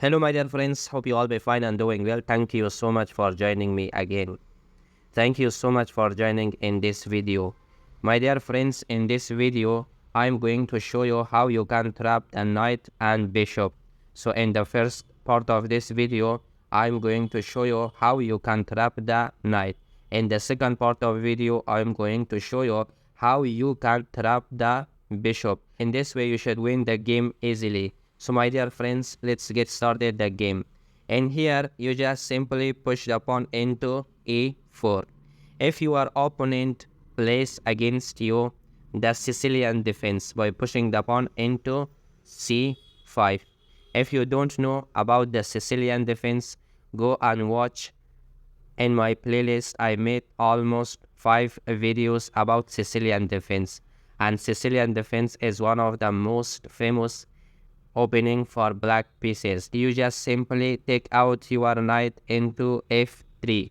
Hello, my dear friends. Hope you all be fine and doing well. Thank you so much for joining me again. Thank you so much for joining in this video. My dear friends, in this video, I'm going to show you how you can trap the knight and bishop. So in the first part of this video, I'm going to show you how you can trap the knight. In the second part of video, I'm going to show you how you can trap the bishop. In this way, you should win the game easily. So my dear friends, let's get started the game. And here, you just simply push the pawn into e4. If your opponent plays against you the Sicilian defense by pushing the pawn into c5. If you don't know about the Sicilian defense, go and watch in my playlist. I made almost 5 videos about Sicilian defense. And Sicilian defense is one of the most famous opening for black pieces. You just simply take out your knight into f3.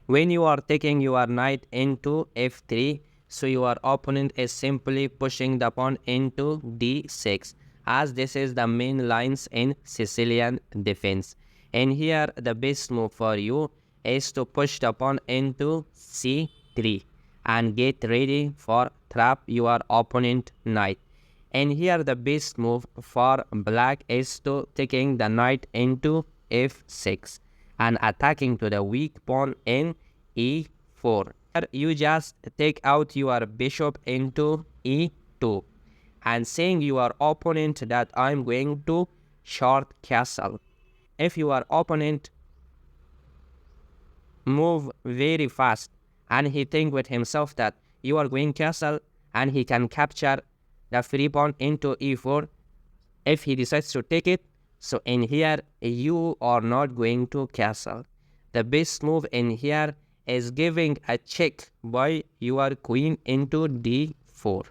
When you are taking your knight into f3, so your opponent is simply pushing the pawn into d6, as this is the main lines in Sicilian defense. And here the best move for you is to push the pawn into c3 and get ready for trap your opponent knight. And here the best move for black is to taking the knight into f6 and attacking to the weak pawn in e4. Here you just take out your bishop into e2 and saying your opponent that I'm going to short castle. If your opponent move very fast and he think with himself that you are going castle and he can capture the free pawn into e4, if he decides to take it, so in here you are not going to castle. The best move in here is giving a check by your queen into d4.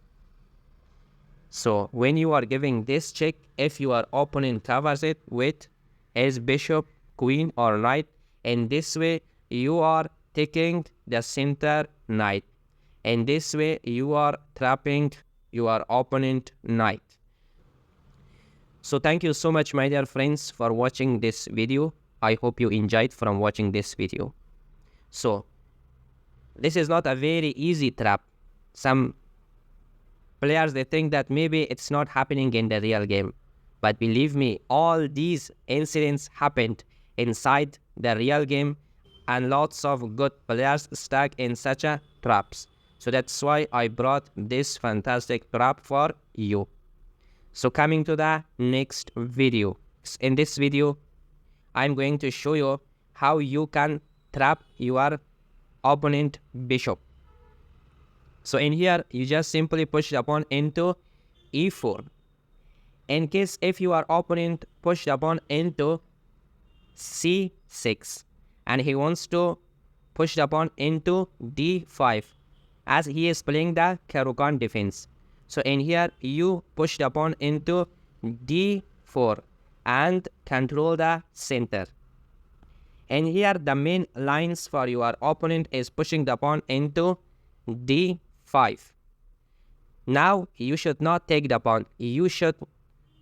So when you are giving this check, if your opponent covers it with his bishop, queen or knight, in this way you are taking the center knight. In this way you are trapping your opponent knight. So thank you so much, my dear friends, for watching this video. I hope you enjoyed from watching this video. So this is not a very easy trap. Some players, they think that maybe it's not happening in the real game, but believe me, all these incidents happened inside the real game, and lots of good players stuck in such a traps. So that's why I brought this fantastic trap for you. So coming to the next video. In this video, I'm going to show you how you can trap your opponent bishop. So in here, you just simply push the pawn into e4. In case if your opponent push the pawn into c6 and he wants to push the pawn into d5, as he is playing the Caro-Kann defense. So in here, you push the pawn into d4 and control the center. And here the main lines for your opponent is pushing the pawn into d5. Now you should not take the pawn. You should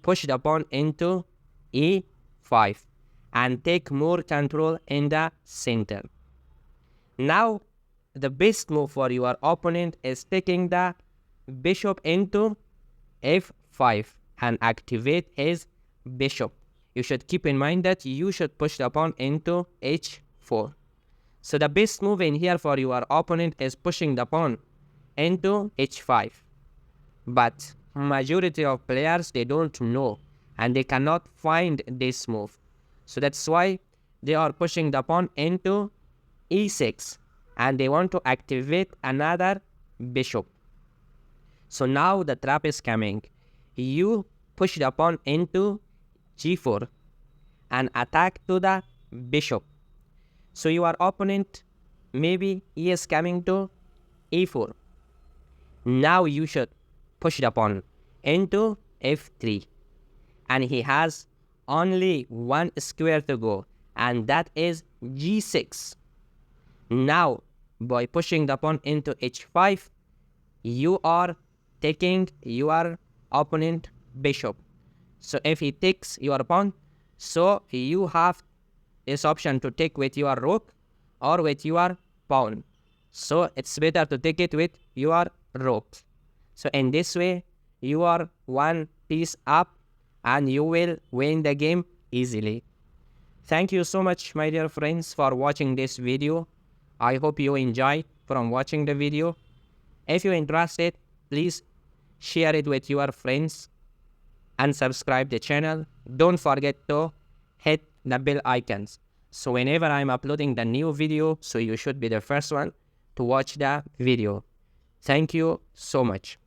push the pawn into e5 and take more control in the center. Now the best move for your opponent is taking the bishop into f5 and activate his bishop. You should keep in mind that you should push the pawn into h4. So the best move in here for your opponent is pushing the pawn into h5. But majority of players, they don't know and they cannot find this move. So that's why they are pushing the pawn into e6 and they want to activate another bishop. So now the trap is coming. You push the pawn into g4 and attack to the bishop. So your opponent, maybe he is coming to e4. Now you should push the pawn into f3 and he has only one square to go, and that is g6. Now by pushing the pawn into h5, you are taking your opponent bishop. So if he takes your pawn, so you have this option to take with your rook or with your pawn. So it's better to take it with your rook. So in this way, you are one piece up and you will win the game easily. Thank you so much, my dear friends, for watching this video. I hope you enjoyed from watching the video. If you're interested, please share it with your friends and subscribe the channel. Don't forget to hit the bell icons. So whenever I'm uploading the new video, so you should be the first one to watch the video. Thank you so much.